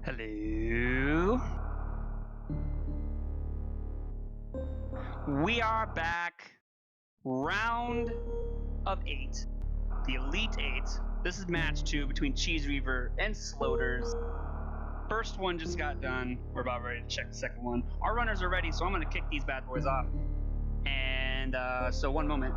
Hello. We are back. Round of 8. The Elite 8. This is match 2 between CheeseReaver and Sloaters. First one just got done. We're about ready to check the second one. Our runners are ready, so I'm going to kick these bad boys off. And so one moment.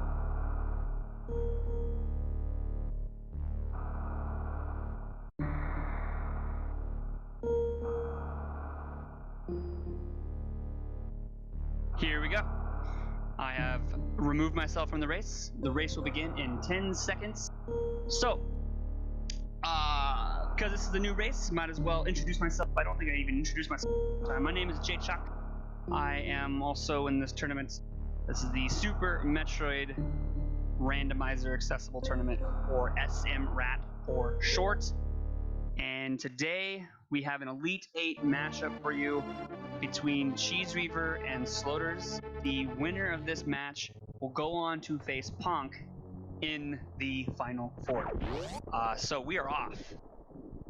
Here we go. I have removed myself from the race. The race will begin in 10 seconds. So, because this is a new race, might as well introduce myself. I don't think I even introduced myself. My name is Jay Chuck. I am also in this tournament. This is the Super Metroid Randomizer Accessible Tournament, or SMRAT for short. And today we have an Elite 8 matchup for you between CheeseReaver and Sloaters. The winner of this match will go on to face Ponk in the Final Four. So we are off.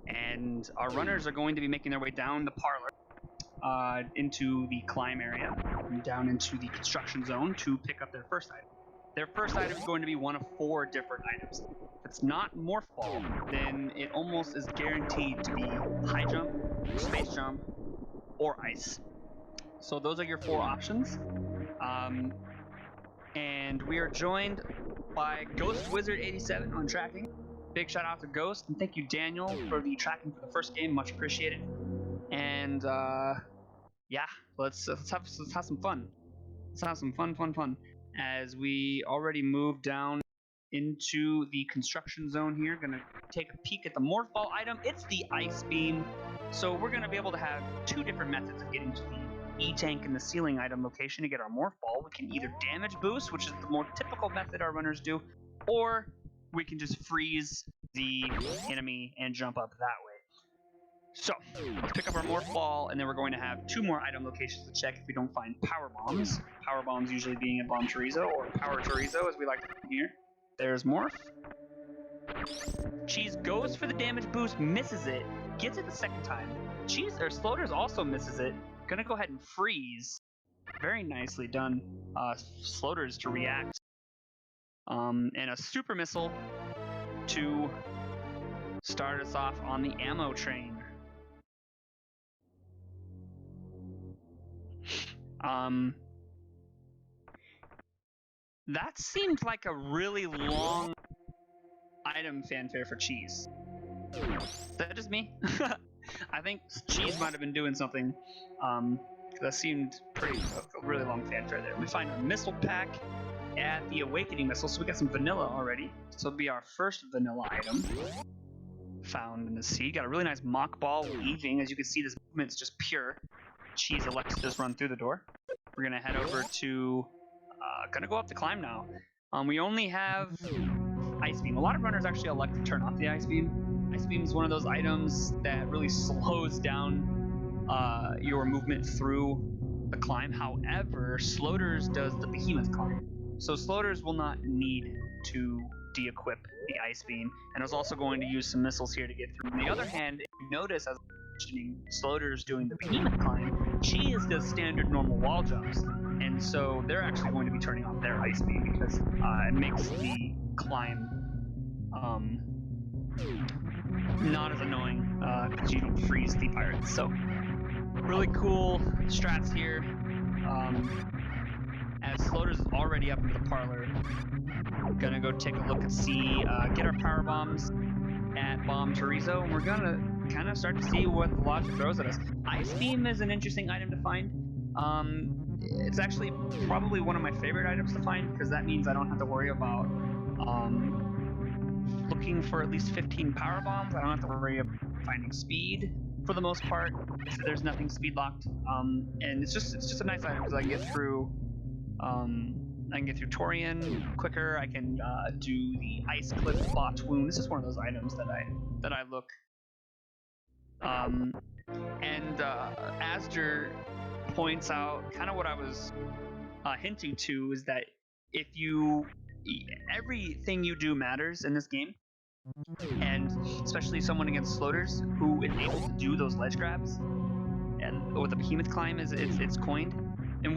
And our runners are going to be making their way down the parlor into the climb area, and down into the construction zone to pick up their first item. Their first item is going to be one of 4 different items. If it's not Morph Ball, then it almost is guaranteed to be high jump, space jump, or ice. So those are your 4 options. And we are joined by Ghost Wizard 87 on tracking. Big shout out to Ghost, and thank you Daniel for the tracking for the first game, much appreciated. And yeah, let's have some fun. Let's have some fun. As we already moved down into the construction zone here, gonna take a peek at the Morph Ball item. It's the Ice Beam. So we're gonna be able to have 2 different methods of getting to the E-Tank and the ceiling item location to get our Morph Ball. We can either damage boost, which is the more typical method our runners do, or we can just freeze the enemy and jump up that way. So, let's pick up our Morph Ball, and then we're going to have 2 more item locations to check if we don't find Power Bombs. Power Bombs usually being a Bomb Chorizo, or Power Chorizo, as we like to call here. There's Morph. Cheese goes for the damage boost, misses it, gets it the second time. Sloaters also misses it. Gonna go ahead and freeze. Very nicely done, Sloaters to react. And a Super Missile to start us off on the ammo train. That seemed like a really long item fanfare for Cheese. Is that just me? I think Cheese might have been doing something. That seemed a really long fanfare there. We find a missile pack at the Awakening Missile, so we got some vanilla already. So it'll be our first vanilla item found in the seed. Got a really nice mock ball weaving. As you can see, this movement's just pure. Cheese elects to just run through the door. We're gonna head over to, gonna go up the climb now. We only have Ice Beam. A lot of runners actually elect to turn off the Ice Beam. Ice Beam is one of those items that really slows down your movement through the climb. However, Sloaters does the Behemoth climb. So Sloaters will not need to de-equip the Ice Beam, and is also going to use some missiles here to get through. On the other hand, if you notice, as mentioning, Sloaters doing the Behemoth climb, Cheese does standard normal wall jumps, and so they're actually going to be turning off their Ice Beam because it makes the climb not as annoying because you don't freeze the pirates. So really cool strats here. As Sloaters is already up into the parlor, gonna go take a look and see, get our power bombs at Bomb Chorizo, and we're gonna kind of start to see what the logic throws at us. Ice Beam is an interesting item to find. It's actually probably one of my favorite items to find, because that means I don't have to worry about looking for at least 15 power bombs. I don't have to worry about finding speed for the most part. There's nothing speed locked, and it's just a nice item because I can get through Torian quicker. I can do the Ice Clip Botch Wound. This is one of those items that I look. And Asger points out kind of what I was hinting to, is that if everything you do matters in this game. And especially someone against Sloaters who is able to do those ledge grabs, and with the behemoth climb is it's coined, and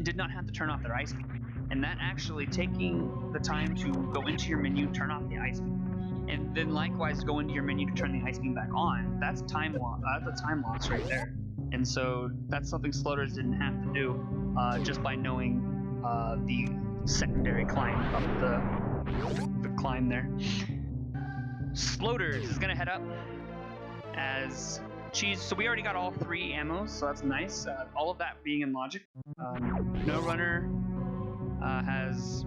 did not have to turn off their ice beam. And that actually taking the time to go into your menu, turn off the ice beam, and then likewise go into your menu to turn the ice beam back on, that's time loss. That's a time loss right there. And so that's something Sloaters didn't have to do just by knowing the secondary climb up the climb there. Sloaters is gonna head up as Cheese. So we already got all 3 ammos, so that's nice. All of that being in logic. No runner has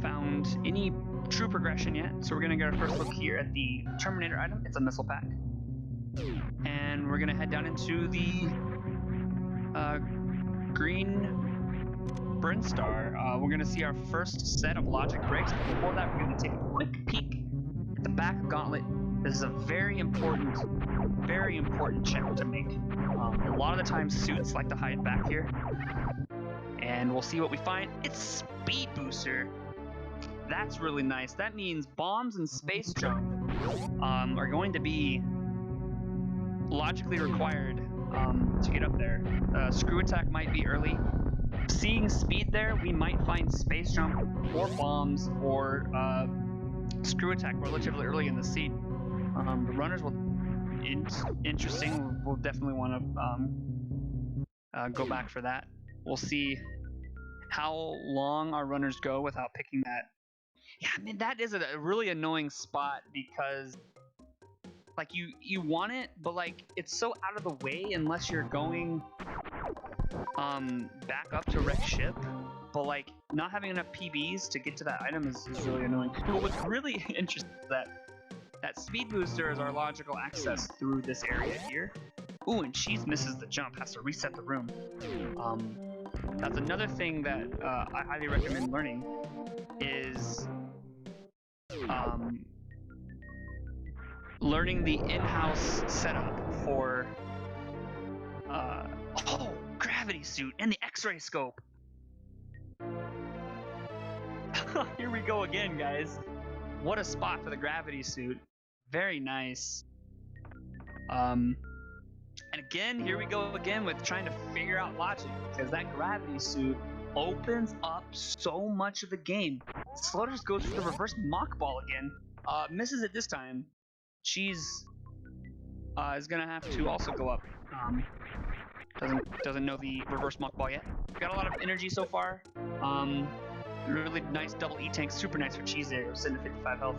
found any true progression yet, so we're gonna get our first look here at the Terminator item. It's a missile pack, and we're gonna head down into the green Brinstar. We're gonna see our first set of logic breaks, but before that, we're gonna take a quick peek at the back of Gauntlet. This is a very important check to make. A lot of the time, suits like to hide back here, and we'll see what we find. It's Speed Booster. That's really nice. That means bombs and space jump are going to be logically required to get up there. Screw attack might be early. Seeing speed there, we might find space jump or bombs or screw attack relatively early in the seed. The runners will interesting. We'll definitely want to go back for that. We'll see how long our runners go without picking that. Yeah, I mean, that is a really annoying spot because like you want it, but like it's so out of the way unless you're going back up to wreck ship. But like not having enough PBs to get to that item is really annoying. But what's really interesting is that speed booster is our logical access through this area here. Ooh, and Cheese misses the jump, has to reset the room. That's another thing that I highly recommend learning is learning the in-house setup for gravity suit and the X-ray scope. Here we go again, guys. What a spot for the gravity suit. Very nice. And again, here we go again with trying to figure out logic, because that gravity suit opens up so much of the game. Sloaters goes for the reverse mock ball again. Misses it this time. Cheese is gonna have to also go up. Doesn't know the reverse mock ball yet. Got a lot of energy so far. Really nice double E-tank, super nice for Cheese there, sitting at 55 health.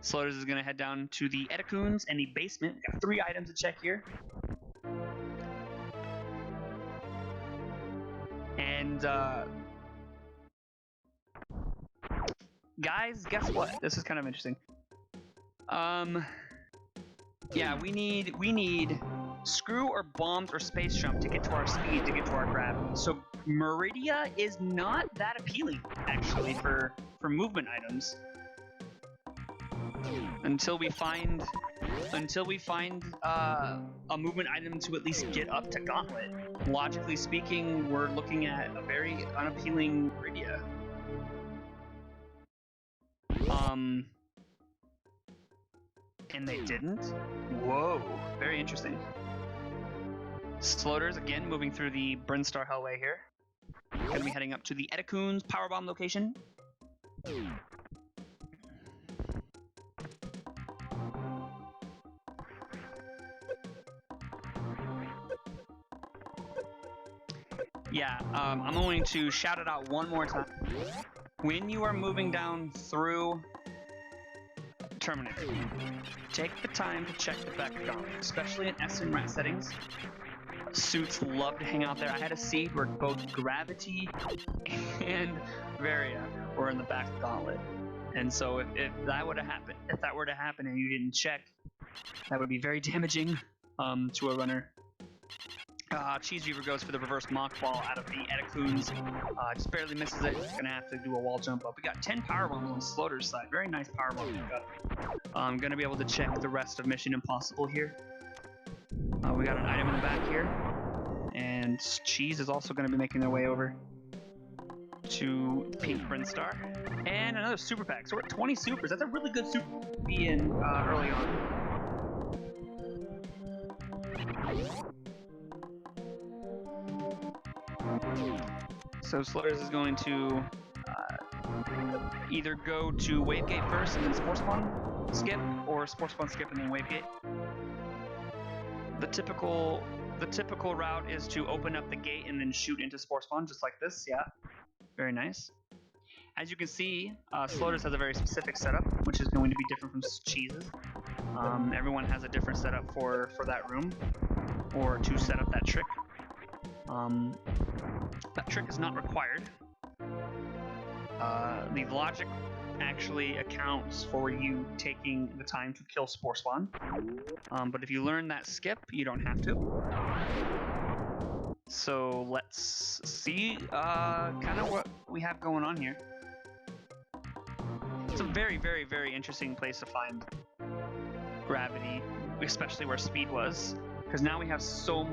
Sloaters is gonna head down to the Etacoons and the basement. Got 3 items to check here. And guys, guess what? This is kind of interesting. Yeah, we need screw or bombs or space jump to get to our speed, to get to our gravity. So Meridia is not that appealing actually for movement items until we find a movement item to at least get up to Gauntlet. Logically speaking, we're looking at a very unappealing Meridia. And they didn't? Whoa, very interesting. Sloaters again moving through the Brinstar Hellway here. Gonna be heading up to the Etacoons Powerbomb location. Yeah, I'm going to shout it out one more time. When you are moving down through Terminator, take the time to check the back of Gauntlet, especially in SMRAT settings. Suits love to hang out there. I had a seed where both Gravity and Varia were in the back of Gauntlet, and so if that were to happen and you didn't check, that would be very damaging to a runner. CheeseReaver goes for the reverse mock ball out of the Etacoons. Just barely misses it. It's going to have to do a wall jump up. We got 10 power bombs on Sloaters' side. Very nice power bomb pickup. I'm going to be able to check the rest of Mission Impossible here. We got an item in the back here. And Cheese is also going to be making their way over. to Pink Brinstar, and another super pack. So we're at 20 supers. That's a really good super to be in early on. So Sloaters is going to either go to Wavegate first and then Sports Spawn skip, or Sports Spawn skip and then Wavegate. The typical route is to open up the gate and then shoot into Sports Spawn, just like this. Yeah, very nice. As you can see, Sloaters has a very specific setup, which is going to be different from Cheese's. Everyone has a different setup for that room, or to set up that trick. That trick is not required. The logic actually accounts for you taking the time to kill Spore Spawn. But if you learn that skip, you don't have to. So let's see kind of what we have going on here. It's a very, very, very interesting place to find gravity, especially where speed was, because now we have so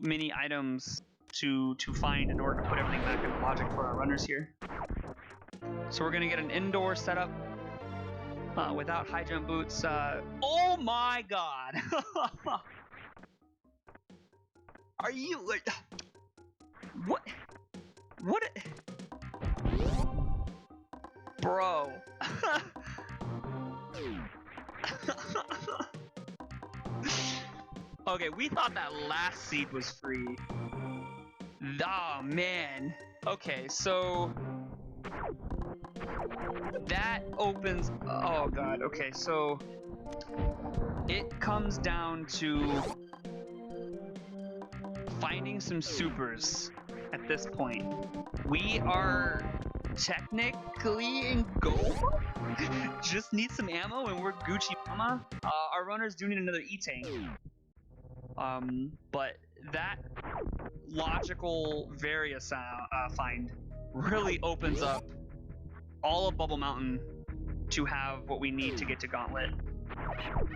many items to find in order to put everything back into logic for our runners here. So we're gonna get an indoor setup without high jump boots. Oh my god! Are you like what? What? Bro. Okay, we thought that last seed was free. Oh man. Okay, so that opens. Oh god. Okay, so it comes down to finding some supers at this point. We are technically in go. Just need some ammo and we're Gucci mama. Our runners do need another E-tank. But that logical various find really opens up all of Bubble Mountain to have what we need to get to Gauntlet.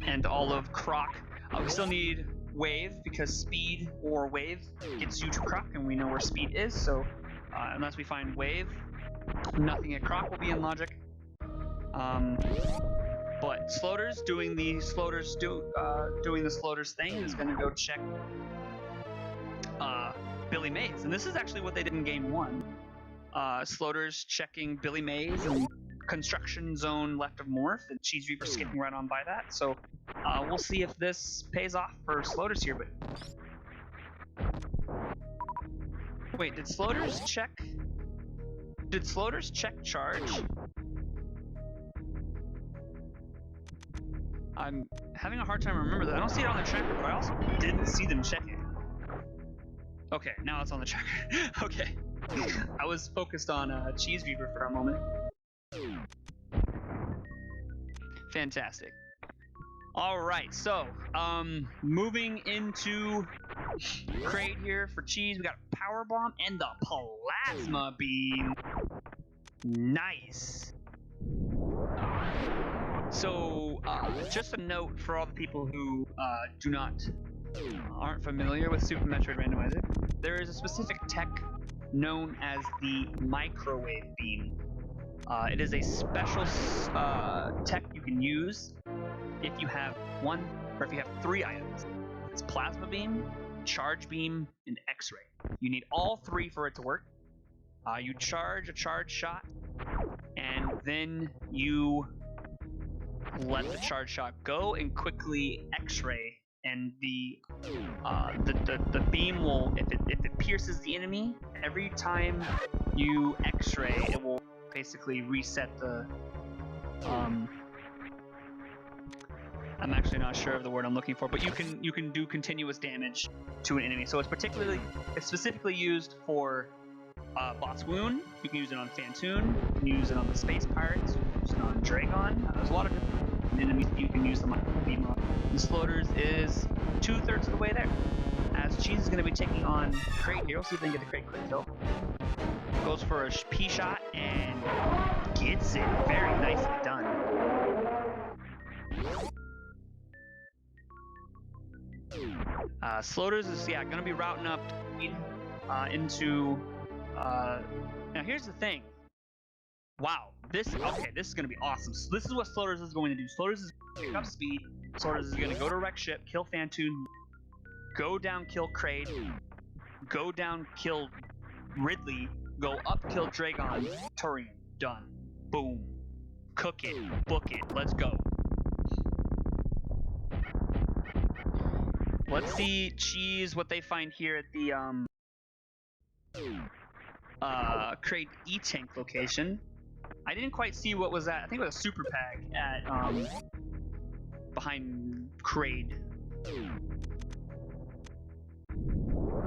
And all of Croc. We still need Wave, because speed or Wave gets you to Croc, and we know where speed is, so unless we find Wave, nothing at Croc will be in logic. But Sloaters doing the Sloaters thing is going to go check Billy Mays, and this is actually what they did in game 1. Sloaters checking Billy Mays and construction zone left of Morph, and CheeseReaver skipping right on by that. So we'll see if this pays off for Sloaters here. But wait, did Sloaters check? Did Sloaters check charge? I'm having a hard time remembering that. I don't see it on the tracker, but I also didn't see them check it. Okay, now it's on the tracker. Okay. I was focused on CheeseReaver for a moment. Fantastic. Alright, so, moving into crate here for Cheese, we got a Power Bomb and the Plasma Beam. Nice. So, just a note for all the people who aren't familiar with Super Metroid Randomizer, there is a specific tech known as the Microwave Beam. It is a special tech you can use if you have one, or if you have 3 items. It's Plasma Beam, Charge Beam, and X-Ray. You need all 3 for it to work. You charge a charge shot, and then you let the charge shot go and quickly X-ray, and the beam will, if it pierces the enemy, every time you X-ray, it will basically reset the I'm actually not sure of the word I'm looking for, but you can do continuous damage to an enemy. So it's specifically used for Boss Wound. You can use it on Fantoon. You can use it on the Space Pirates. You can use it on Dragon. There's a lot of different enemies you can use the beam on. And Sloaters is 2/3 of the way there. As Cheese is going to be taking on Crate here. We'll see if they can get the Crate quick kill. Goes for a P shot and gets it. Very nicely done. Sloaters is going to be routing up into Now here's the thing. Wow, this is going to be awesome. So this is what Sloaters is going to do. Sloaters is going to pick up speed. Sloaters is going to go to wreck ship, kill Fantoon, go down, kill Kraid, go down, kill Ridley, go up, kill Dragon, Turian. Done. Boom. Cook it. Book it. Let's go. Let's see Cheese what they find here at the Kraid E-Tank location. I didn't quite see what was that. I think it was a super pack at behind Kraid.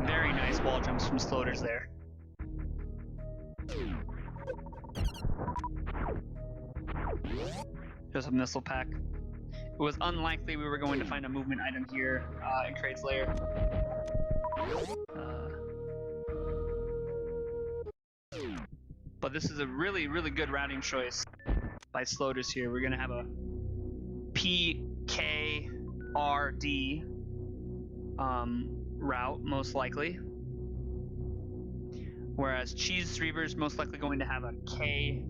Very nice wall jumps from Sloaters there. Just a missile pack. It was unlikely we were going to find a movement item here in Kraid's lair. But this is a really, really good routing choice by Sloaters here. We're going to have a PKRD route, most likely. Whereas CheeseReaver is most likely going to have a KRDP.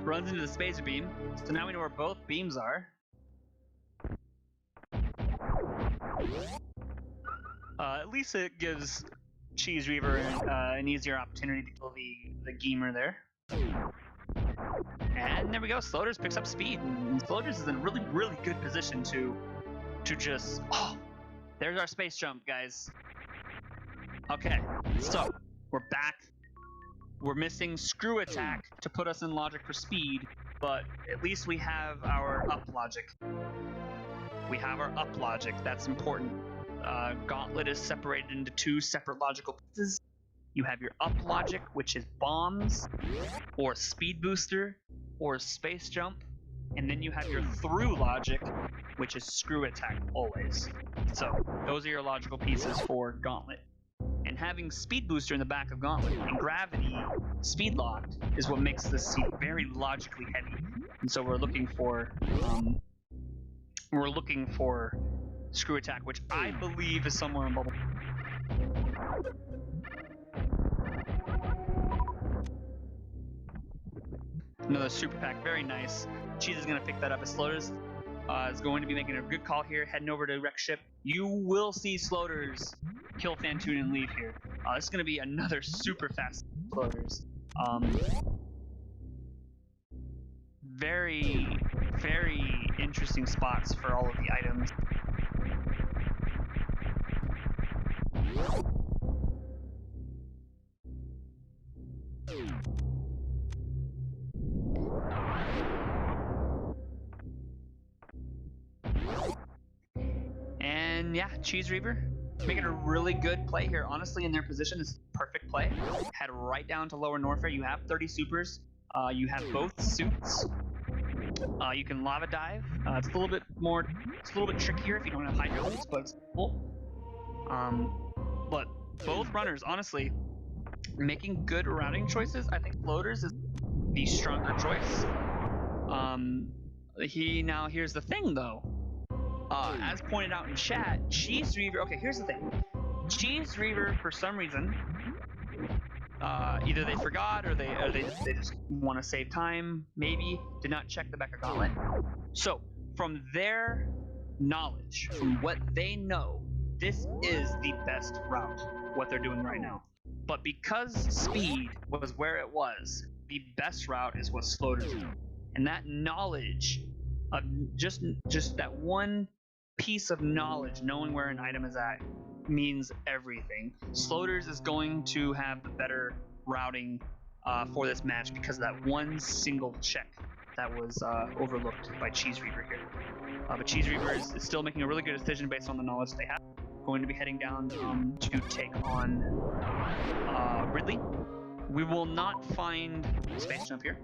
Runs into the spacer beam. So now we know where both beams are. At least it gives CheeseReaver an easier opportunity to kill the gamer there. And there we go. Sloaters picks up speed, and Sloaters is in a really, really good position to just. Oh, there's our space jump, guys. Okay, so we're back. We're missing screw attack to put us in logic for speed, but at least we have our up logic. We have our up logic. That's important. Gauntlet is separated into two separate logical pieces. You have your up logic, which is bombs, or speed booster, or space jump, and then you have your through logic, which is screw attack always. So those are your logical pieces for Gauntlet. And having speed booster in the back of Gauntlet and gravity speed locked is what makes this seat very logically heavy. And so we're looking for screw attack, which I believe is somewhere in bubble. Another super pack, very nice. Cheese is going to pick that up as Sloaters is going to be making a good call here, heading over to wreck ship. You will see Sloaters kill Fantoon and leave here. This is going to be another super fast Sloaters. Very, very interesting spots for all of the items. And yeah, CheeseReaver making a really good play here. Honestly, in their position, is perfect play. Head right down to lower Norfair. You have 30 supers. You have both suits. You can lava dive. It's a little bit trickier if you don't have hydro boots, but it's cool. But both runners, honestly, making good routing choices. I think Sloaters is the stronger choice. Here's the thing though. As pointed out in chat, CheeseReaver. Okay, here's the thing. CheeseReaver, for some reason, either they forgot or they just want to save time. Maybe did not check the back of Gauntlet. So from their knowledge, from what they know, this is the best route. What they're doing right now. But because speed was where it was, the best route is what Sloaters do. And that knowledge of just that one piece of knowledge, knowing where an item is at, means everything. Sloaters is going to have the better routing for this match because of that one single check that was overlooked by CheeseReaver here. But CheeseReaver is still making a really good decision based on the knowledge they have. Going to be heading down to take on Ridley. We will not find Space Jump here.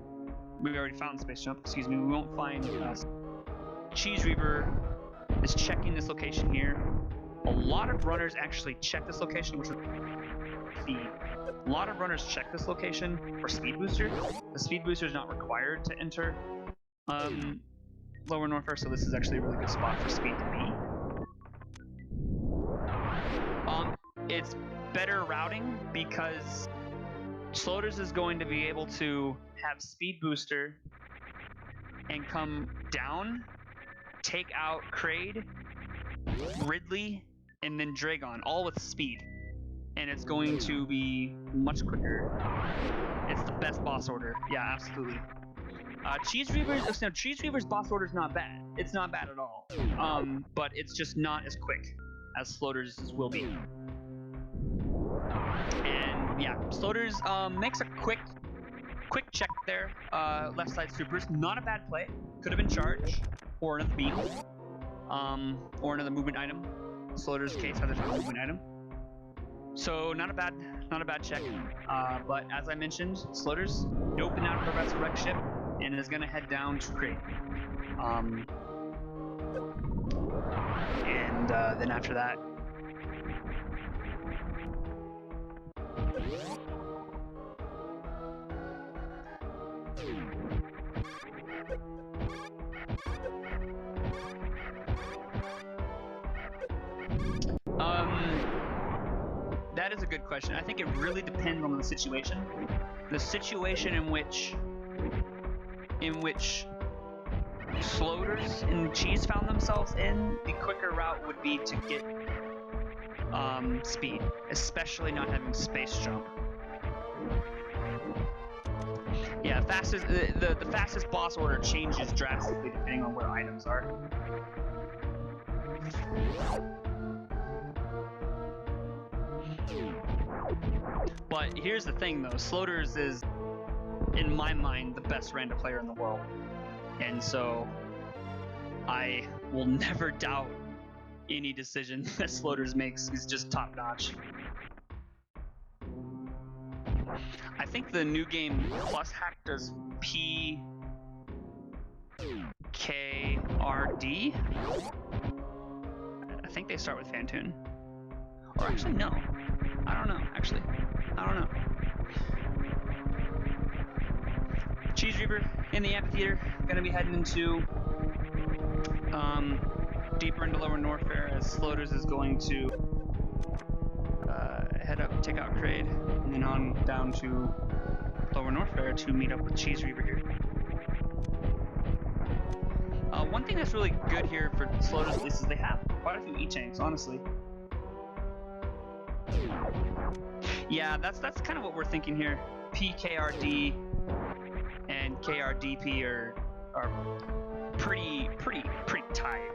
We already found Space Jump, excuse me. We won't find CheeseReaver is checking this location here. A lot of runners actually check this location, which is speed. A lot of runners check this location for speed booster. The speed booster is not required to enter Lower Norfair, so this is actually a really good spot for speed to be. It's better routing because Sloaters is going to be able to have speed booster and come down, take out Kraid, Ridley, and then Dragon, all with speed. And it's going to be much quicker. It's the best boss order. Yeah, absolutely. CheeseReaver's boss order is not bad. It's not bad at all. But it's just not as quick as Sloaters' will be. And yeah, Sloaters makes a quick check there. Left side supers, not a bad play. Could have been charge or another beam, or another movement item. Sloaters' case has a movement item. So not a bad check. But as I mentioned, Sloaters open out of the resurrect ship and is gonna head down to Kraid. And then after that, that is a good question. I think it really depends on the situation. The situation in which Sloaters and Cheese found themselves in, the quicker route would be to get speed, especially not having space jump. Yeah, the fastest boss order changes drastically depending on where items are. But here's the thing though, Sloaters is, in my mind, the best random player in the world. And so, I will never doubt any decision that Sloaters makes. He's just top notch. I think the new game plus hack does PKRD. I think they start with Fantoon. Or actually, no. I don't know, actually. I don't know. CheeseReaver in the amphitheater, gonna be heading into deeper into Lower Norfair as Sloaters is going to head up, take out Kraid, and then on down to Lower Norfair to meet up with CheeseReaver here. One thing that's really good here for Sloaters at least is they have quite a few E-tanks, honestly. Yeah, that's kind of what we're thinking here. PKRD and KRDP are pretty tight,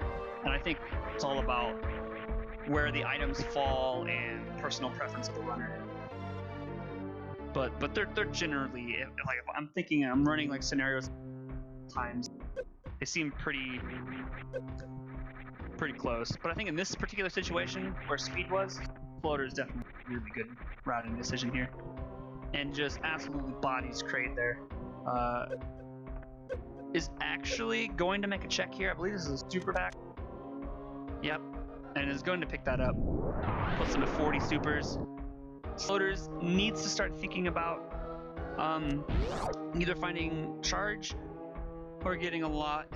and I think it's all about where the items fall and personal preference of the runner. But they're generally, like, if I'm thinking I'm running like scenarios times, they seem pretty close. But I think in this particular situation where speed was, Floater is definitely a really good routing decision here, and just absolutely bodies Kraid there. Is actually going to make a check here. I believe this is a super pack. Yep, and is going to pick that up. Puts them to 40 supers. Sloaters needs to start thinking about either finding charge or getting a lot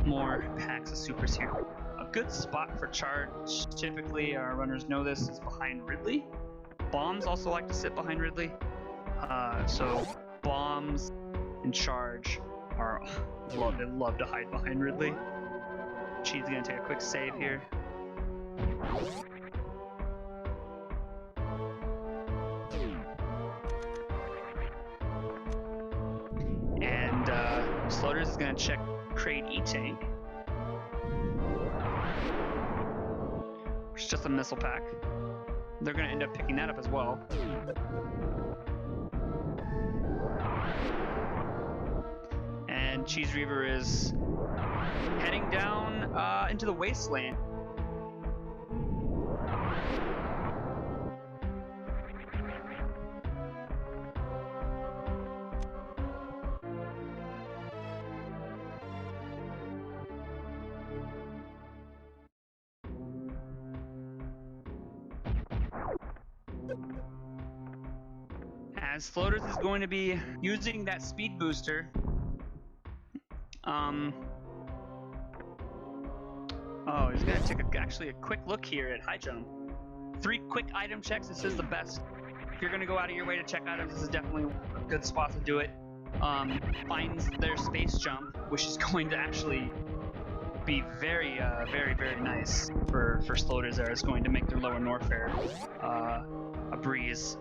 more packs of supers here. A good spot for charge, typically our runners know this, is behind Ridley. Bombs also like to sit behind Ridley. So bombs and charge they love to hide behind Ridley. Cheese gonna take a quick save here. And Sloaters is gonna check Kraid E-Tank. It's just a missile pack. They're gonna end up picking that up as well. And CheeseReaver is heading down into the wasteland. as Sloaters is going to be using that speed booster. Oh, he's gonna take actually a quick look here at high jump. 3 quick item checks. This is the best. If you're gonna go out of your way to check items, this is definitely a good spot to do it. Finds their space jump, which is going to actually be very, very nice for Sloaters there. It's going to make their lower north air a breeze.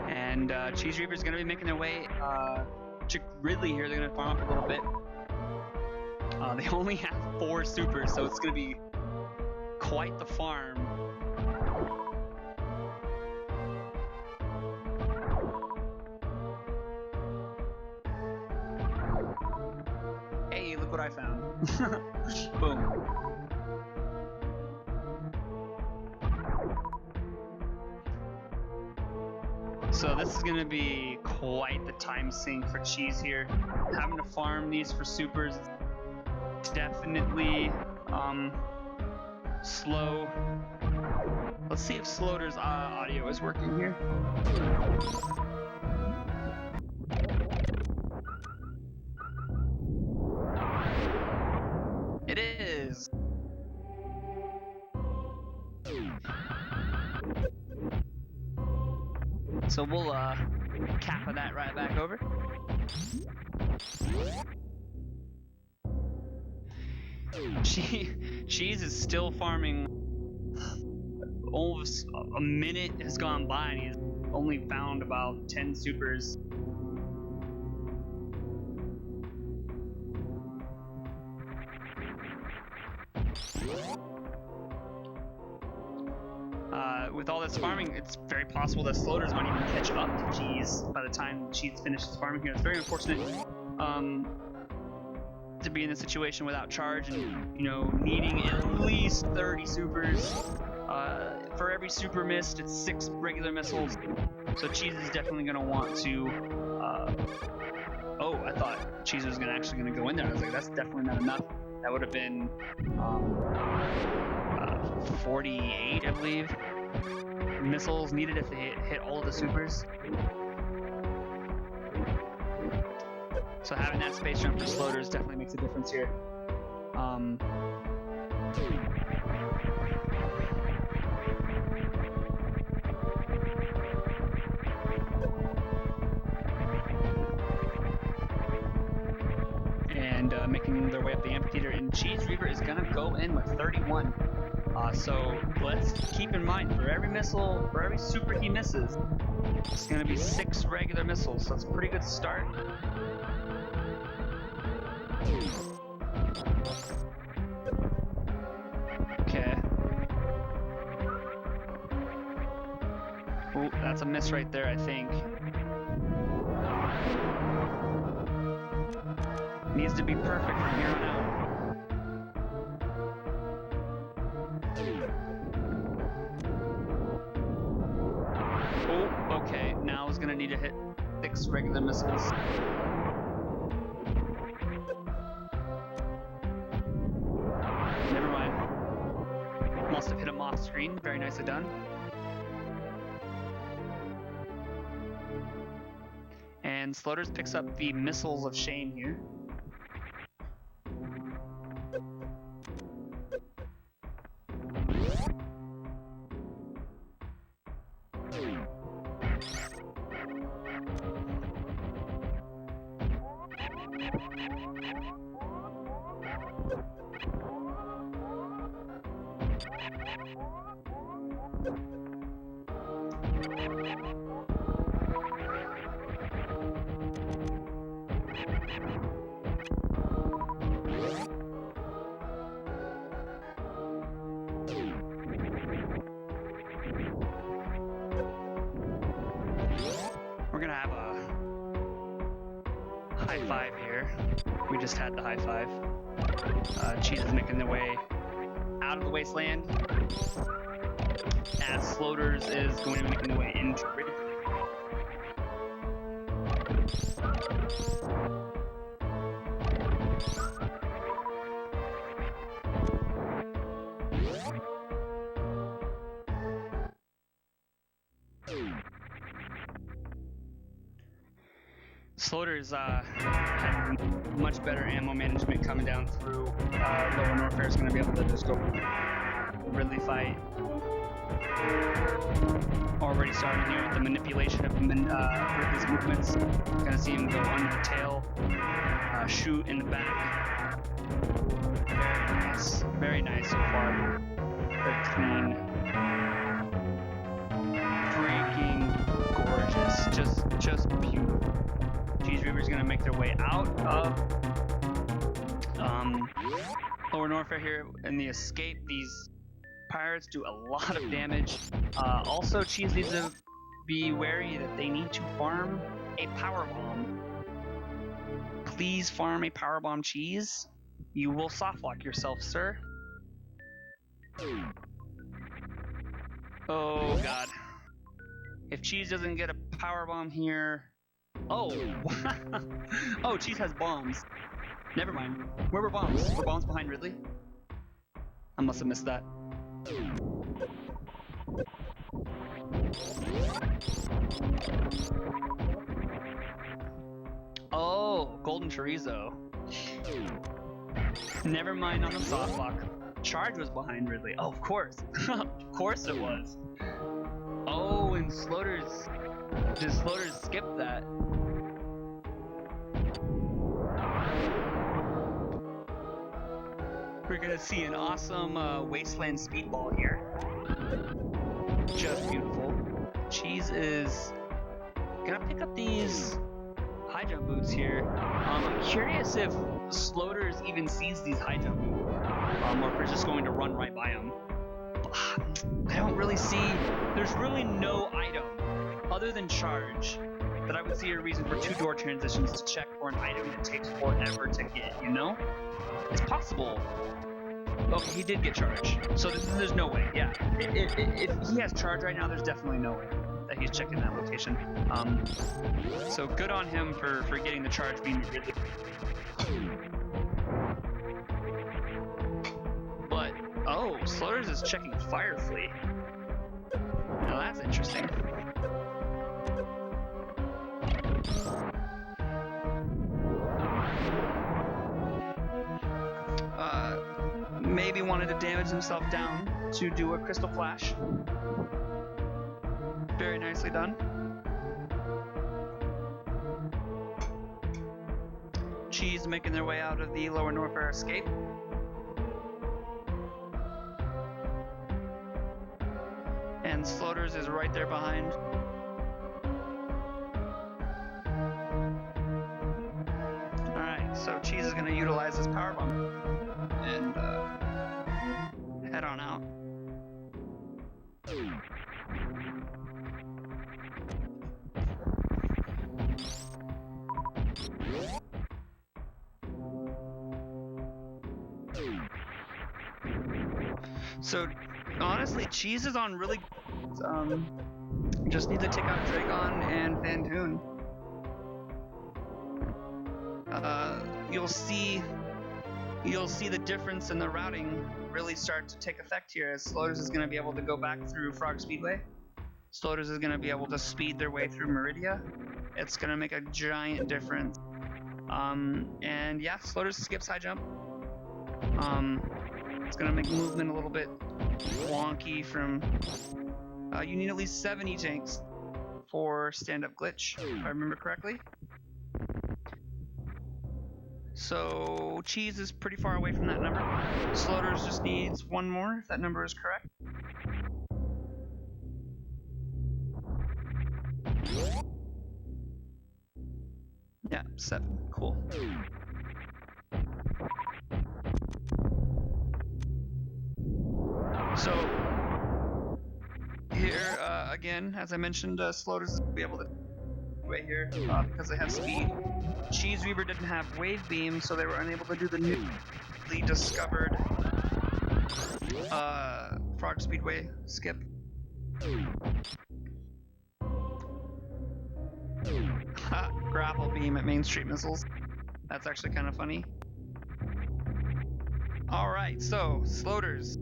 And CheeseReaver is going to be making their way to Ridley here. They're going to farm up a little bit. They only have 4 supers, so it's going to be quite the farm. Hey, look what I found. Boom. So this is going to be quite the time sink for Cheese here. Having to farm these for supers is definitely slow. Let's see if Sloaters' audio is working here. It is. So we'll cap that right back over. Cheese is still farming. Almost a minute has gone by and he's only found about 10 supers. With all this farming, it's very possible that Sloaters might even catch up to Cheese by the time Cheese finishes farming here. It's very unfortunate to be in this situation without charge and, you know, needing at least 30 supers. For every super missed, it's 6 regular missiles. So Cheese is definitely going to want to... oh, I thought Cheese was actually going to go in there. I was like, that's definitely not enough. That would have been 48, I believe, missiles needed if they hit all of the supers. So having that space jump for Sloaters definitely makes a difference here. And making their way up the amphitheater, and CheeseReaver is gonna go in with 31. So let's keep in mind, for every missile, for every super he misses, it's gonna be 6 regular missiles. So it's a pretty good start. Okay. Oh, that's a miss right there, I think. Needs to be perfect from here on out. Oh, okay. Now is gonna need to hit 6 regular missiles. Never mind. Must have hit him off screen. Very nicely done. And Sloaters picks up the missiles of shame here. We're gonna have a high five here. We just had the high five. Cheese is making their way out of the wasteland, as Sloaters is going to be making their way into Ridley. Sloaters had much better ammo management coming down through. Lower Norfair is going to be able to just go Ridley fight. Already starting here with the manipulation of Ridley's movements. Going to see him go under the tail, shoot in the back. Very nice so far. Very clean. Freaking gorgeous. Just beautiful. CheeseReaver's gonna make their way out of Lower Norfair here in the escape. These pirates do a lot of damage. Also, Cheese needs to be wary that they need to farm a power bomb. Please farm a power bomb, Cheese. You will softlock yourself, sir. Oh god. If Cheese doesn't get a power bomb here. Oh, oh, Cheese has bombs. Never mind. Where were bombs? Were bombs behind Ridley? I must have missed that. Oh, golden chorizo. Never mind on the soft lock. Charge was behind Ridley. Oh, of course. Of course it was. Oh, and Sloaters. Did Sloaters skip that? We're gonna see an awesome wasteland speedball here. Just beautiful. Cheese is gonna pick up these high jump boots here. I'm curious if Sloaters even sees these high jump boots, or if they're just going to run right by them. I don't really see. There's really no item other than charge that I would see a reason for two door transitions to check for an item that takes forever to get. You know, it's possible. Okay, he did get charge, so there's no way. Yeah, if he has charge right now, there's definitely no way that he's checking that location. So good on him for getting the charge being really. But oh, Sloaters is checking Firefleet. Now that's interesting. Maybe wanted to damage himself down to do a crystal flash. Very nicely done. Cheese making their way out of the Lower Norfair escape. And Sloaters is right there behind. Alright, so Cheese is going to utilize his power bomb and head on out. So honestly, Cheese is on really just need to take out Dragon and Van Toon. You'll see the difference in the routing really start to take effect here, as Sloaters is going to be able to go back through Frog Speedway. Sloaters is going to be able to speed their way through Meridia. It's going to make a giant difference. And yeah, Sloaters skips high jump. It's going to make movement a little bit wonky from... you need at least 7 E-tanks for stand-up glitch, if I remember correctly. So Cheese is pretty far away from that number. Sloaters just needs 1 more, if that number is correct. Yeah, 7. Cool. So here, again, as I mentioned, Sloaters will be able to way here because they have speed. CheeseReaver didn't have wave beam, so they were unable to do the newly discovered Frog Speedway skip. Grapple beam at Main Street Missiles. That's actually kind of funny. Alright, so Sloaters.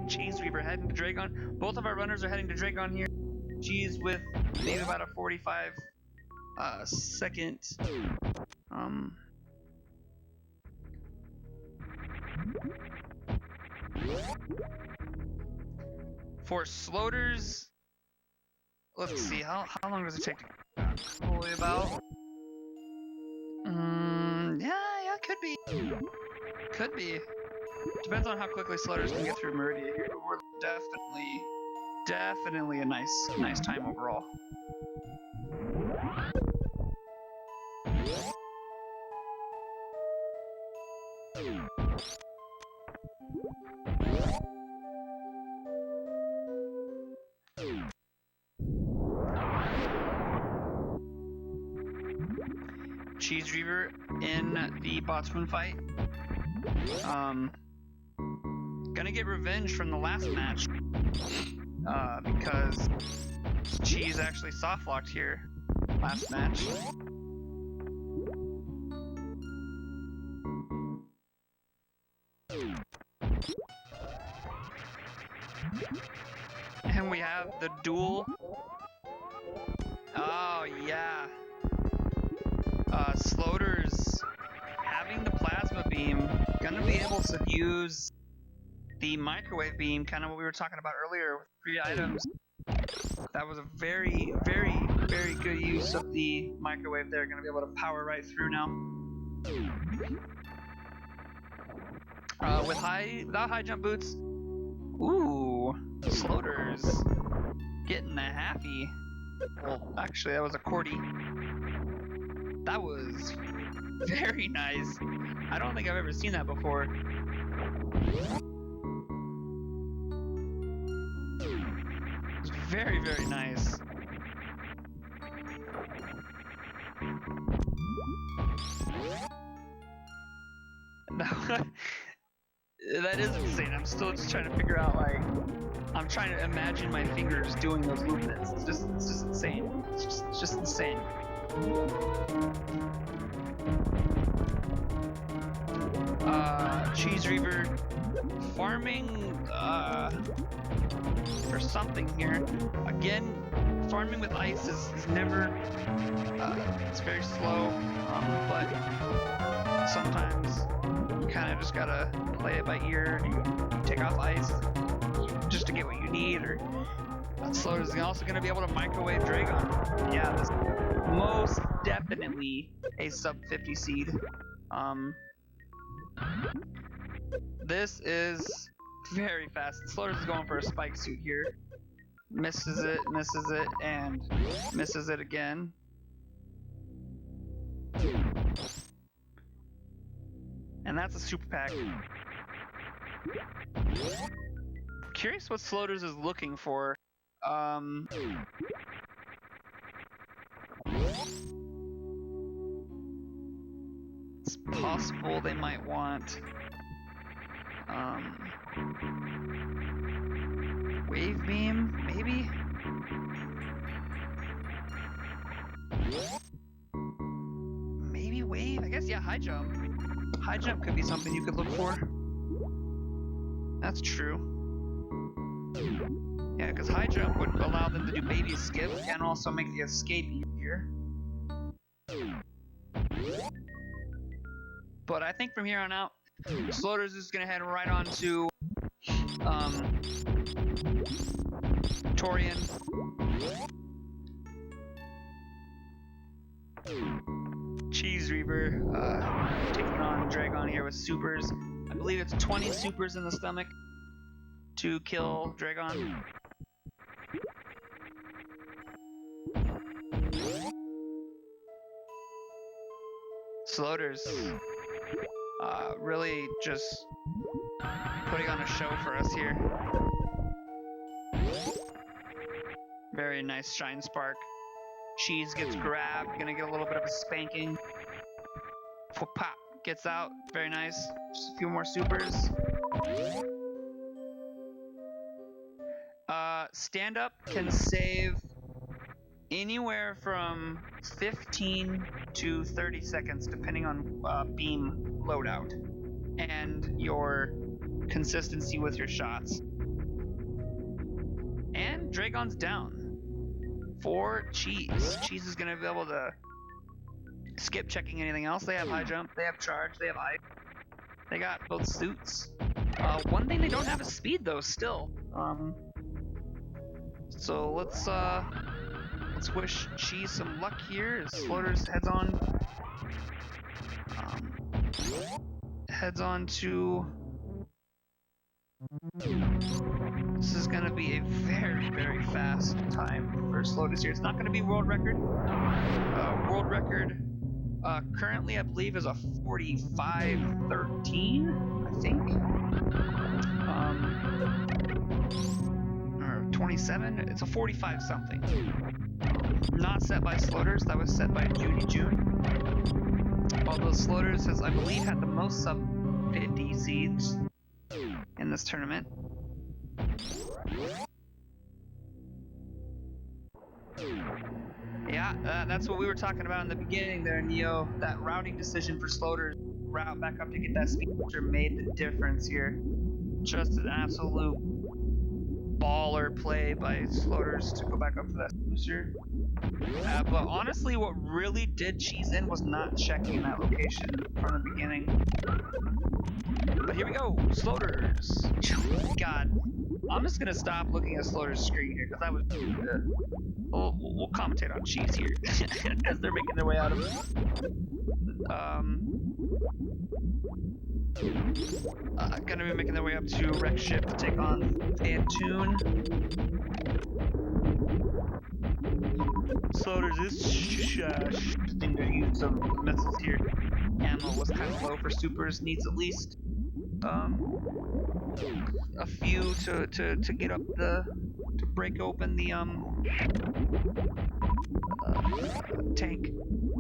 CheeseReaver heading to Dragon. Both of our runners are heading to Dragon here. Cheese with maybe about a 45 second for Sloaters. Let's see, how long does it take to probably about yeah, could be. Depends on how quickly Sloaters can get through Meridia here, but we're definitely a nice time overall. CheeseReaver in the Botswoon fight. Gonna get revenge from the last match because Cheese actually soft locked here last match. And we have the duel. Oh yeah. Sloaters having the plasma beam, gonna be able to use the microwave beam, kind of what we were talking about earlier with 3 items. That was a very good use of the microwave there. Gonna be able to power right through now. Without high jump boots. Ooh, Sloaters getting a halfie. Well, actually, that was a Cordy. That was very nice. I don't think I've ever seen that before. It's very nice. That is insane. I'm still just trying to figure out, like, I'm trying to imagine my fingers doing those movements. It's just insane. It's just insane. CheeseReaver farming for something here. Again, farming with ice is never, it's very slow, but sometimes you kind of just gotta play it by ear. You take off ice just to get what you need, or Sloaters is also going to be able to microwave Dragon. Yeah, this is most definitely a sub 50 seed. This is very fast. Sloaters is going for a spike suit here. Misses it, and misses it again. And that's a super pack. Curious what Sloaters is looking for. It's possible they might want wave beam, maybe? Maybe wave? I guess, yeah, high jump. High jump could be something you could look for. That's true. Yeah, because high jump would allow them to do baby skip and also make the escape easier. But I think from here on out, Sloaters is going to head right on to Torian. CheeseReaver taking on Dragon here with supers. I believe it's 20 supers in the stomach to kill Dragon. Sloaters really just putting on a show for us here. Very nice shine spark. Cheese gets grabbed, gonna get a little bit of a spanking. Pop, gets out, very nice. Just a few more supers. Stand up can save anywhere from 15 to 30 seconds depending on beam loadout and your consistency with your shots. Dragon's down for Cheese. Cheese is gonna be able to skip checking anything else. They have high jump, they have charge, they have ice. They got both suits. One thing they don't have is speed though, still. So let's wish Cheese some luck here as Sloaters heads on to. This is gonna be a very, very fast time for Sloaters here. It's not gonna be world record. World record currently I believe is a 45:13, I think. Or 27. It's a 45 something. Not set by Sloaters. That was set by Judy June. Although Sloaters has, I believe, had the most sub 50 seeds in this tournament. Yeah, that's what we were talking about in the beginning there, Neo. That routing decision for Sloaters, route back up to get that speed booster made the difference here. Just an absolute baller play by Sloaters to go back up for that booster. But honestly, what really did Cheese in was not checking that location from the beginning. But here we go, Sloaters. God, I'm just gonna stop looking at Sloaters' screen here because that was. We'll commentate on Cheese here as they're making their way out of it. Gonna be making their way up to Wreck Ship to take on Antoon. Sloaters is shifting to use some missiles here. Ammo was kind of low for supers, needs at least a few to get up to break open the tank.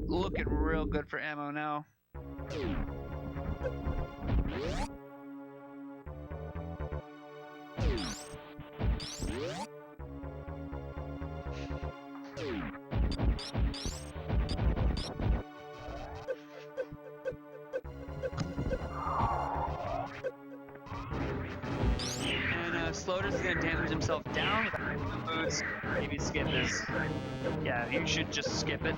Looking real good for ammo now. Sloaters is gonna damage himself down with high boots. Maybe skip this. Yeah, you should just skip it.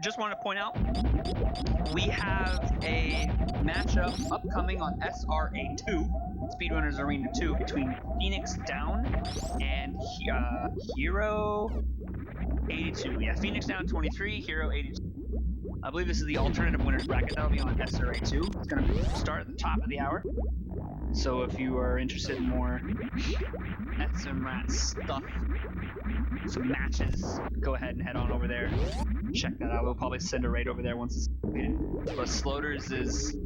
Just want to point out, we have a matchup upcoming on SRA2, Speedrunners Arena 2, between Phoenix Down and Hero 82. Yeah, Phoenix Down 23, Hero 82. I believe this is the alternative winners bracket. That'll be on SRA2. It's going to start at the top of the hour. So if you are interested in more SMRAT stuff, some matches, go ahead and head on over there. Check that out. We'll probably send a raid over there once it's completed. But Sloaters is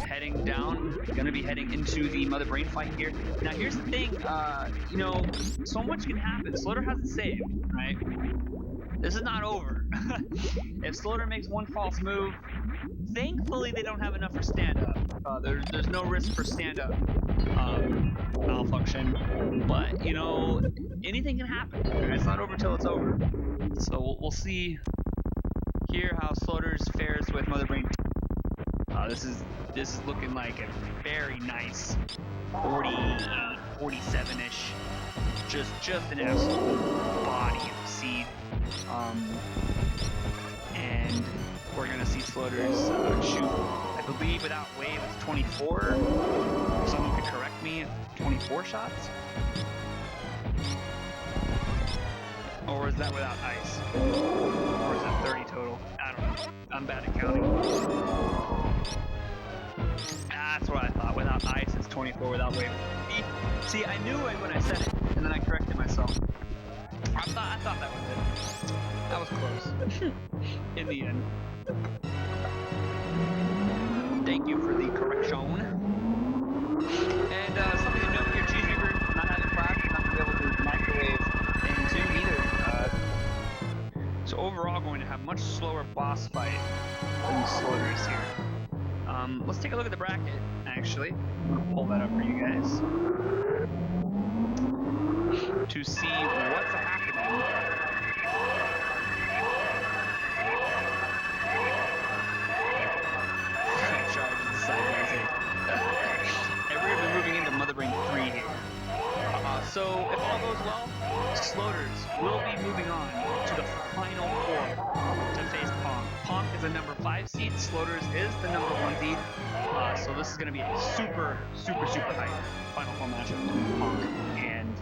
heading down, gonna be heading into the Mother Brain fight here. Now here's the thing, you know, so much can happen. Sloater hasn't saved, right? This is not over. If Sloater makes one false move, thankfully they don't have enough for stand-up. There's no risk for stand-up malfunction, but you know, anything can happen. It's not over till it's over. So we'll see here how Sloaters fares with Mother Brain. This is looking like a very nice 48, 47-ish. Just an absolute body of seed. And we're gonna see Sloaters shoot, I believe without wave it's 24. Someone could correct me, 24 shots? Or is that without ice? Or is it 30 total? I don't know. I'm bad at counting. That's what I thought. Without ice, it's 24. Without wave. See, I knew it when I said it, and then I corrected myself. I thought that was it. That was close. In the end. Thank you for the correction. And something to note here, CheeseReaver not having flash, not going to be able to microwave into either. So overall going to have much slower boss fight than the Sloaters here. Let's take a look at the bracket, actually. I'm going to pull that up for you guys to see what's happening. Charge sideways here. And we're going to be moving into Mother Brain 3 here. So, if all goes well, Sloaters will be moving on to the final 4 to face Pong. Pong is the number 5 seed, Sloaters is the number 1 seed. So this is going to be a super tight final 4 matchup between Pong and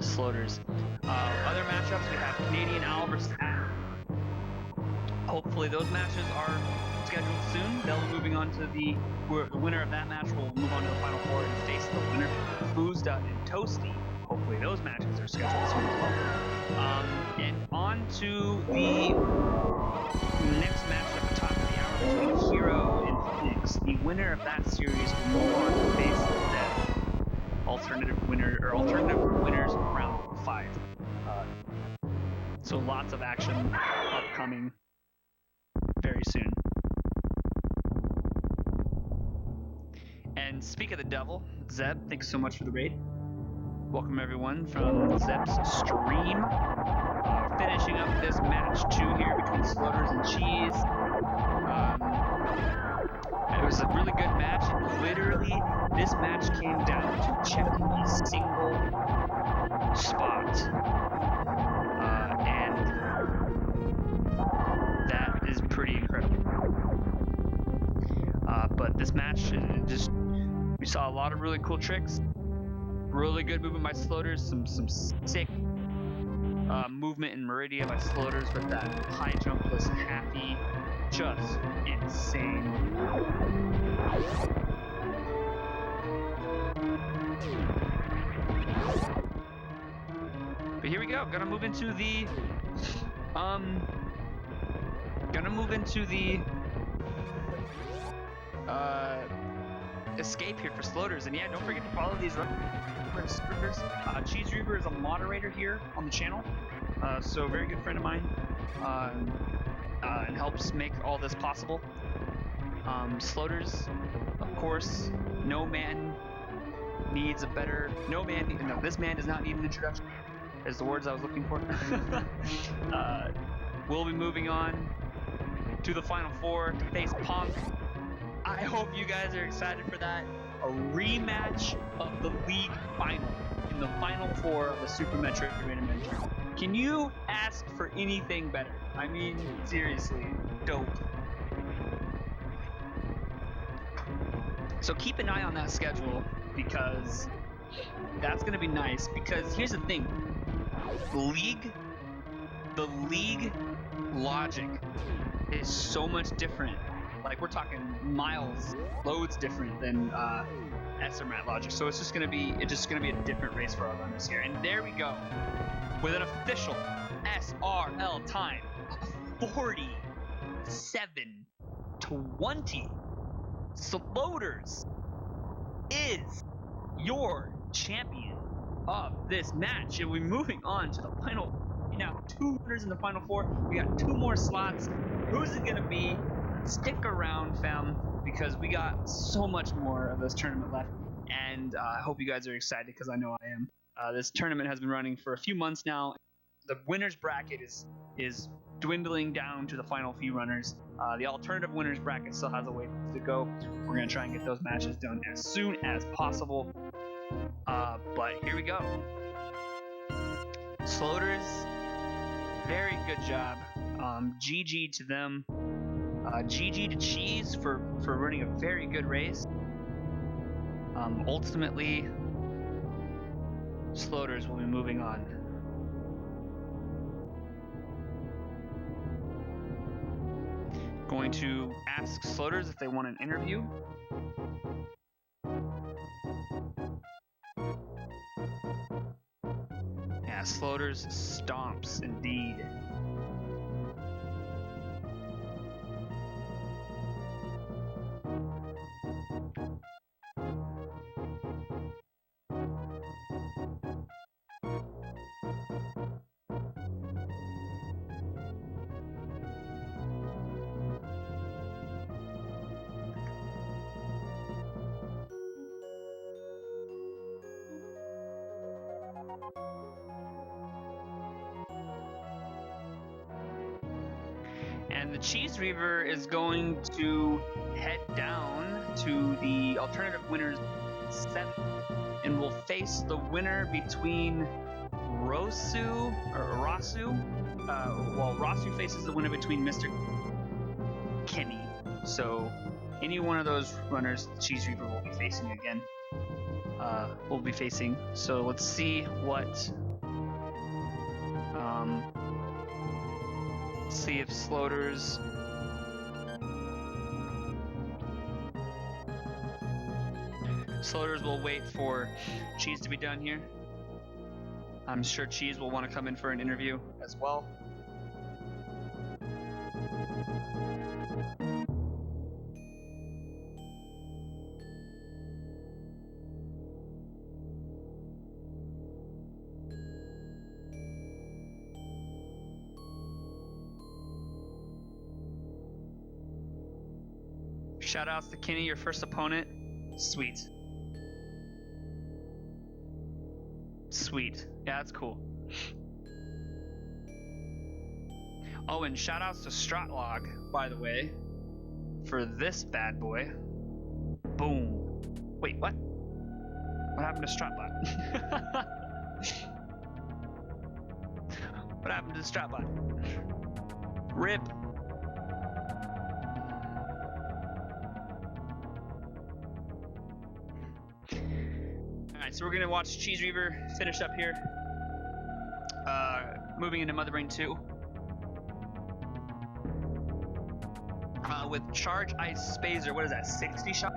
Sloaters. Other matchups, we have Canadian Owl versus Adam. Hopefully those matches are scheduled soon. They'll be moving on to the winner of that match will move on to the final 4 and face the winner, Foozda and Toasty. Hopefully those matches are scheduled soon as well. And on to the next match at the top of the hour between Hero and Phoenix. The winner of that series will move on to face the alternative winners round 5. So lots of action upcoming very soon. And speak of the devil, Zeb, thanks so much for the raid. Welcome everyone from Zeb's stream. Finishing up this match 2 here between Sloaters and Cheese. It was a really good match. Literally, this match came down to checking a single spot. And that is pretty incredible. But this match, we saw a lot of really cool tricks. Really good movement by Sloaters, some sick movement in Meridia by Sloaters with that high jumpless happy, just insane. But here we go. Gonna move into the escape here for Sloaters. And yeah, don't forget to follow these reference. CheeseReaver is a moderator here on the channel, so a very good friend of mine, and helps make all this possible. Sloaters, of course, this man does not need an introduction, is the words I was looking for. We'll be moving on to the final 4 to face Punk. I hope you guys are excited for that. A rematch of the league final in the final 4 of the Super Metroid Tournament. Can you ask for anything better? I mean, seriously, dope. So keep an eye on that schedule, because that's going to be nice. Because here's the thing. The league logic is so much different. Like, we're talking loads different than SMRAT logic. So it's just gonna be a different race for our runners here. And there we go, with an official SRL time of 47-20. Sloaters is your champion of this match, and we're moving on to the final. Now 2 winners in the final 4. We got 2 more slots. Who's it gonna be? Stick around, fam, because we got so much more of this tournament left, and I hope you guys are excited, because I know I am. This tournament has been running for a few months now. The winners bracket is dwindling down to the final few runners. The alternative winners bracket still has a way to go. We're going to try and get those matches done as soon as possible. But here we go. Sloaters, very good job. GG to them. GG to Cheese for running a very good race. Ultimately, Sloaters will be moving on. Going to ask Sloaters if they want an interview. Yeah, Sloaters stomps indeed. And the CheeseReaver is going to head down to the alternative winners 7 and will face the winner between Rasu. Well, Rasu faces the winner between Mr. Kenny. So any one of those runners, the CheeseReaver will be facing again. Will be facing. So let's see what. See if Sloaters. Sloaters will wait for Cheese to be done here. I'm sure Cheese will want to come in for an interview as well. Shoutouts to Kenny, your first opponent. Sweet. Sweet. Yeah, that's cool. Oh, and shoutouts to Stratlog, by the way, for this bad boy. Boom. Wait, what? What happened to Stratbot? What happened to Stratbot? RIP. Alright, so we're gonna watch CheeseReaver finish up here. Moving into Mother Brain 2. With Charge Ice Spazer, what is that, 60 shot?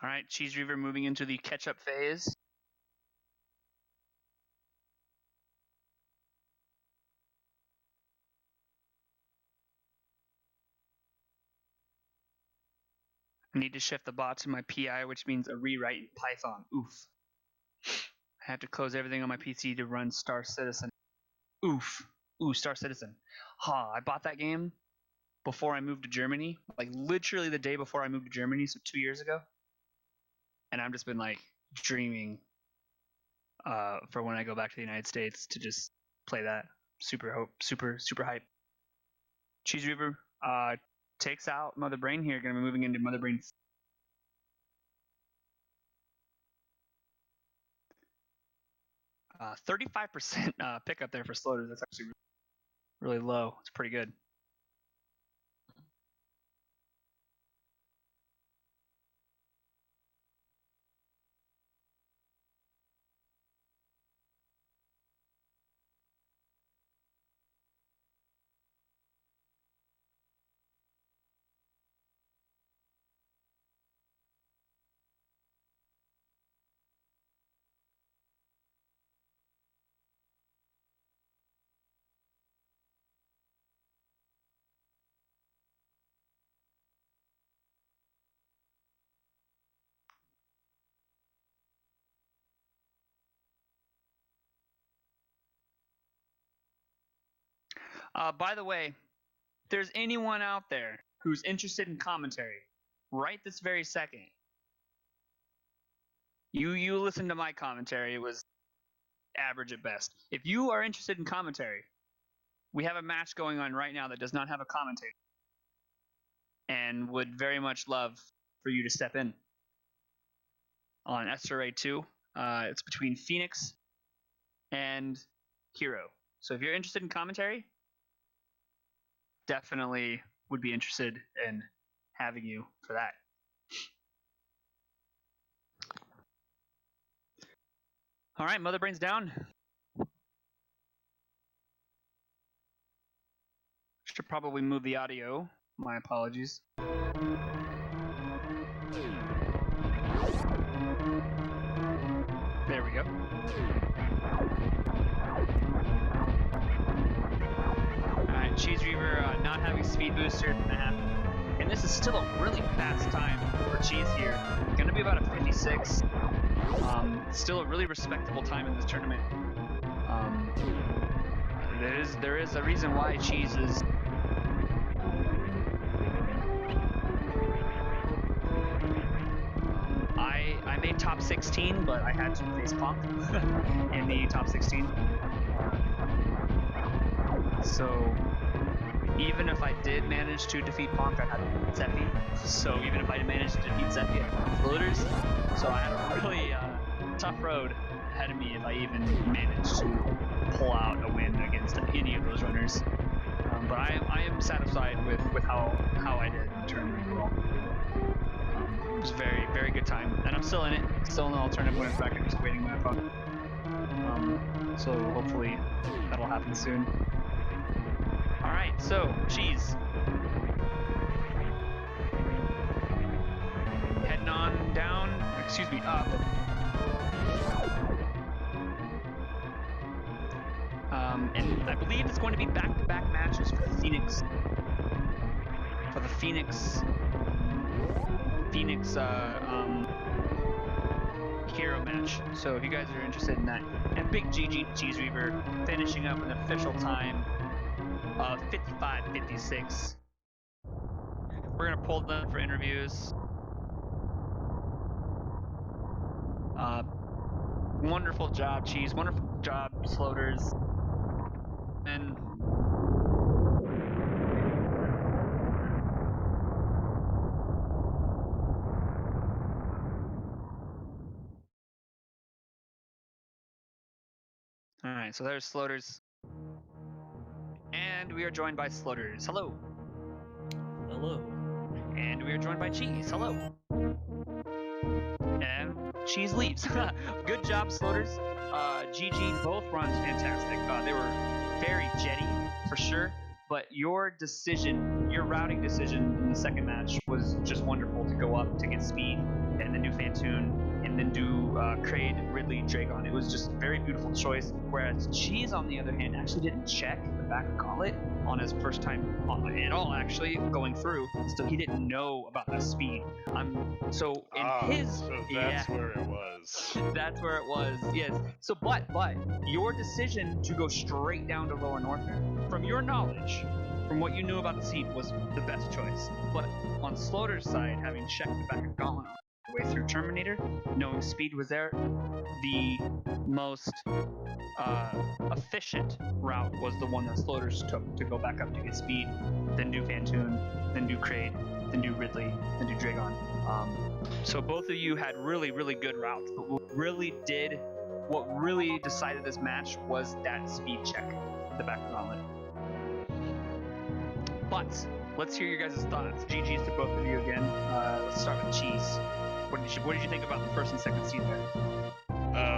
All right, CheeseReaver moving into the catch-up phase. I need to shift the bot to my PI, which means a rewrite in Python. Oof. I have to close everything on my PC to run Star Citizen. Oof. Ooh, Star Citizen. I bought that game before I moved to Germany, like literally the day before I moved to Germany, so 2 years ago. And I've just been like dreaming for when I go back to the United States to just play that. Super hype. CheeseReaver takes out Mother Brain here. Going to be moving into Mother Brain. 35% pickup there for Sloaters. That's actually really low. It's pretty good. By the way, if there's anyone out there who's interested in commentary, right this very second, you listen to my commentary. It was average at best. If you are interested in commentary, we have a match going on right now that does not have a commentator and would very much love for you to step in on SMRAT 2. It's between Phoenix and Hero. So if you're interested in commentary, definitely would be interested in having you for that. All right, Mother Brain's down. Should probably move the audio. My apologies. There we go. Alright, CheeseReaver not having speed booster gonna happen. And this is still a really fast time for Cheese here. Gonna be about a 56. Still a really respectable time in this tournament. There is a reason why Cheese is I made top 16, but I had to face Punk in the top 16. So even if I did manage to defeat Punk, I had to beat Zephy. So even if I managed to defeat Zephy, I had Sloaters. So I had a really tough road ahead of me if I even managed to pull out a win against any of those runners. But I am satisfied with how I did in the tournament overall. It was a very, very good time, and I'm still in it. Still in the alternative winners bracket, just waiting my opponent. So hopefully that'll happen soon. All right, so Cheese heading on down. Excuse me, up. And I believe it's going to be back-to-back matches for the Phoenix. Hero match. So if you guys are interested in that, and big GG to CheeseReaver, finishing up an official time of 55:56. We're gonna pull them for interviews. Wonderful job, Cheese. Wonderful job, Sloaters. And all right, so there's Sloaters, and we are joined by Sloaters. Hello. Hello. And we are joined by Cheese. Hello. And Cheese leaves. Good job, Sloaters. GG, both runs fantastic. They were very jetty for sure, but your decision, your routing decision in the second match was just wonderful to go up to get speed and then do Fantoon and then do Kraid, Ridley, Dragon. It was just a very beautiful choice, whereas Cheese, on the other hand, actually didn't check the back of Gauntlet on his first time at all, actually, going through, so he didn't know about the speed. So that's where it was. That's where it was, yes. So, but your decision to go straight down to Lower North, from your knowledge, from what you knew about the seat, was the best choice. But on Sloater's side, having checked the back of Gauntlet on the way through Terminator, knowing speed was there, the most efficient route was the one that Sloaters took to go back up to get speed, then do Fantoon, then do Kraid, then do Ridley, then do Dragon. So both of you had really, really good routes, but what really decided this match was that speed check, the back of Gauntlet. But let's hear your guys' thoughts. GG's to both of you again. Let's start with Cheese. What did you think about the first and second seed there?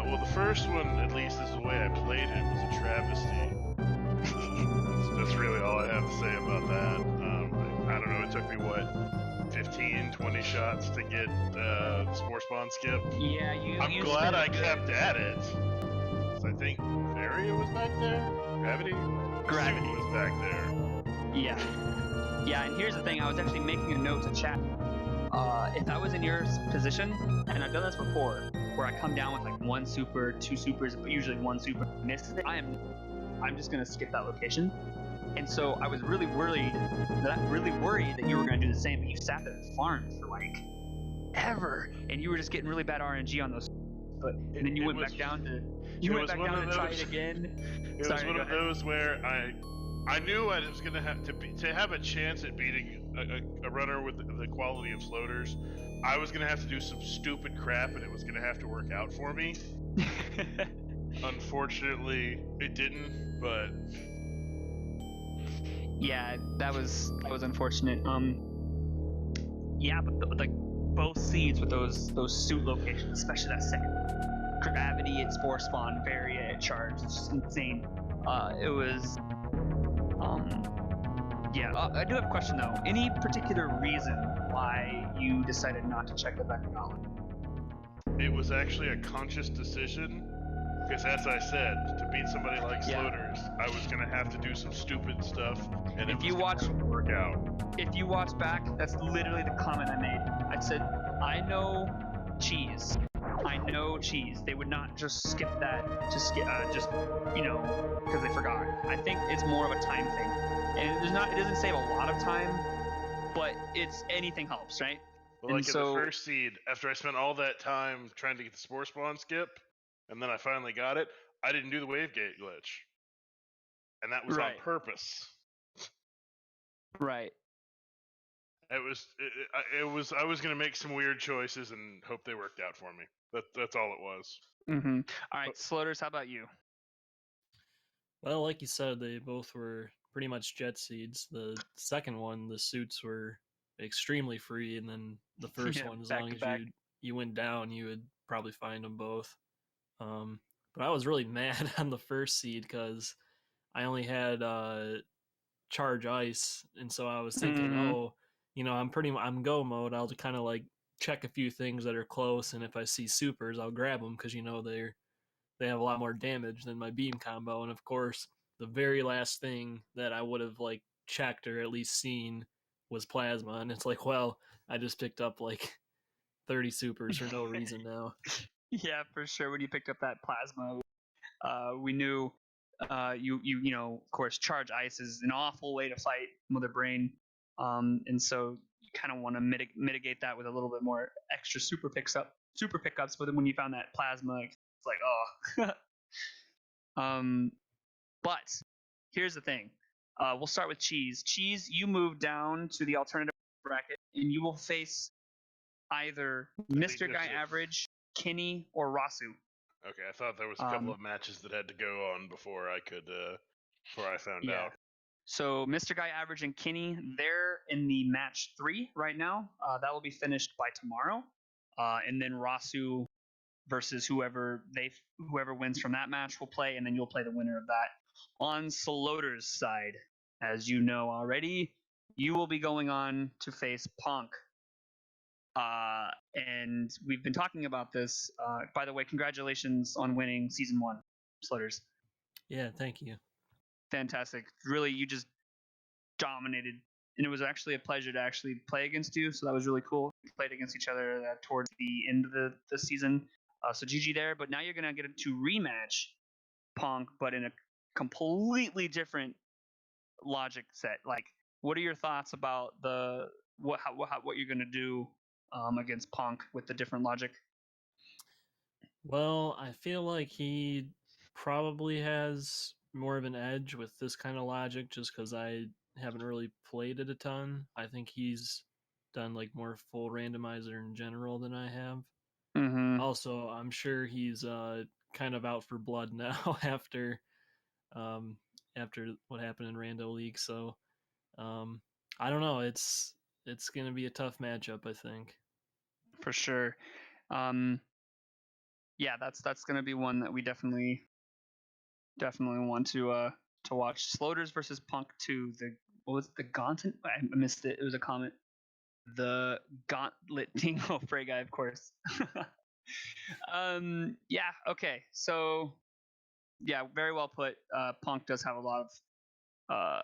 Well, the first one, at least is the way I played it, was a travesty. That's really all I have to say about that. I don't know, it took me, 15, 20 shots to get Spore Spawn skip? Yeah, I'm glad I kept at it. So I think Varia was back there? Gravity was back there. Yeah. Yeah, and here's the thing, I was actually making a note to chat. If I was in your position, and I've done this before, where I come down with like 1 super, 2 supers, but usually 1 super, miss it, I'm just gonna skip that location. And so I was really worried that you were gonna do the same, but you sat there and farmed for like ever, and you were just getting really bad RNG on those. But and then you went back down to try it again. It was one of those where I knew I was gonna have to have a chance at beating a runner with the quality of Sloaters. I was gonna have to do some stupid crap, and it was gonna have to work out for me. Unfortunately, it didn't. But yeah, that was unfortunate. Yeah, but like both seeds with those suit locations, especially that second. gravity at Spore Spawn, Varia at Charge. It's just insane. It was, yeah. I do have a question though. Any particular reason why you decided not to check the back of knowledge? It was actually a conscious decision, because as I said, to beat somebody like Sloaters, I was gonna have to do some stupid stuff, and If it you was watch- gonna have to work out. If you watch back, that's literally the comment I made. I said, I know cheese. I know cheese. They would not just skip that, just because they forgot. I think it's more of a time thing, and it doesn't save a lot of time, but anything helps, right? Well, And like in the first seed, after I spent all that time trying to get the Spore Spawn skip, and then I finally got it, I didn't do the wave gate glitch, and that was on Right. purpose. Right. I was gonna make some weird choices and hope they worked out for me. That's all it was. Mm-hmm. All right, Sloaters, how about you? Well, like you said, they both were pretty much jet seeds. The second one, the suits were extremely free, and then the first Yeah, one, as back long to as back. you went down, you would probably find them both. But I was really mad on the first seed because I only had charge ice, and so I was thinking, oh, I'm go mode. I'll kind of like check a few things that are close, and if I see supers, I'll grab them because they have a lot more damage than my beam combo. And of course, the very last thing that I would have like checked or at least seen was plasma, and it's like, well, I just picked up like 30 supers for no reason now. Yeah, for sure. When you picked up that plasma, we knew of course, charge ice is an awful way to fight Mother Brain, and so you kind of want to mitigate that with a little bit more extra super pickups. But then when you found that plasma, it's like, oh. But here's the thing. We'll start with Cheese. Cheese, you move down to the alternative bracket, and you will face either Mr. Guy Average, Kinney, or Rasu. Okay, I thought there was a couple of matches that had to go on before I found out. So Mr. Guy Average and Kinney, they're in the match 3 right now. That will be finished by tomorrow. And then Rasu versus whoever wins from that match will play, and then you'll play the winner of that. On Sloaters' side, as you know already, you will be going on to face Punk. And we've been talking about this. By the way, congratulations on winning Season 1, Sloaters. Yeah, thank you. Fantastic. Really, you just dominated. And it was actually a pleasure to actually play against you, so that was really cool. We played against each other towards the end of the season. So GG there. But now you're going to get to rematch Punk, but in a completely different logic set. Like, what are your thoughts about what you're going to do against Punk with the different logic? Well, I feel like he probably has more of an edge with this kind of logic just because I haven't really played it a ton. I think he's done like more full randomizer in general than I have. Mm-hmm. Also, I'm sure he's kind of out for blood now after what happened in Rando League. So I don't know. It's gonna be a tough matchup, I think. For sure. Yeah, that's gonna be one that we definitely want to watch. Sloaters versus Punk 2. What was it? The Gauntlet? I missed it. It was a comment. The Gauntlet Dingo Frey guy, of course. Yeah. Okay. So, yeah, very well put. Punk does have a lot of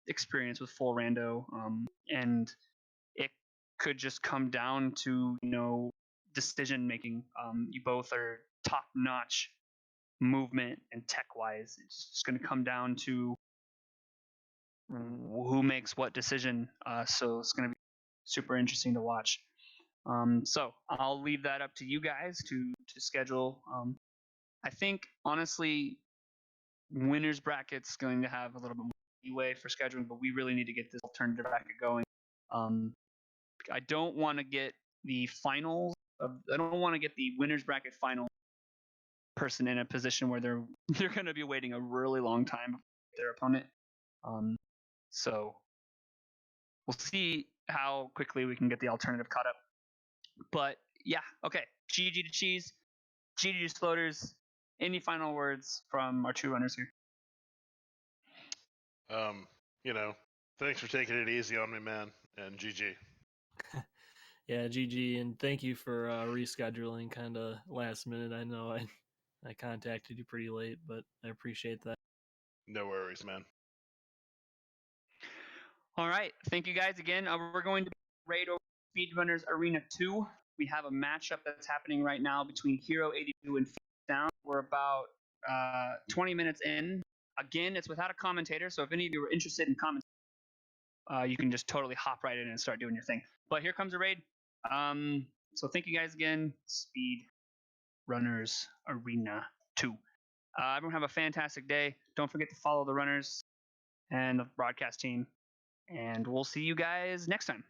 experience with full rando, and it could just come down to decision making. You both are top notch movement and tech wise. It's just going to come down to who makes what decision. So it's going to be super interesting to watch. So I'll leave that up to you guys to schedule. I think honestly, winners bracket's going to have a little bit more leeway for scheduling, but we really need to get this alternative bracket going. I don't want to get the finals. I don't want to get the winners bracket final person in a position where they're going to be waiting a really long time for their opponent. So we'll see how quickly we can get the alternative caught up. But yeah, okay. GG to Cheese. GG Sloaters. Any final words from our two runners here? You know, thanks for taking it easy on me, man, and GG. Yeah, GG, and thank you for rescheduling kind of last minute. I know I contacted you pretty late, but I appreciate that. No worries, man. All right. Thank you guys again. We're going to raid over Speedrunners Arena 2. We have a matchup that's happening right now between Hero 82 and Phoenix Down. We're about 20 minutes in. Again, it's without a commentator, so if any of you are interested in commentating, you can just totally hop right in and start doing your thing. But here comes a raid. So thank you guys again. Speed Runners Arena 2. Everyone have a fantastic day. Don't forget to follow the runners and the broadcast team. And we'll see you guys next time.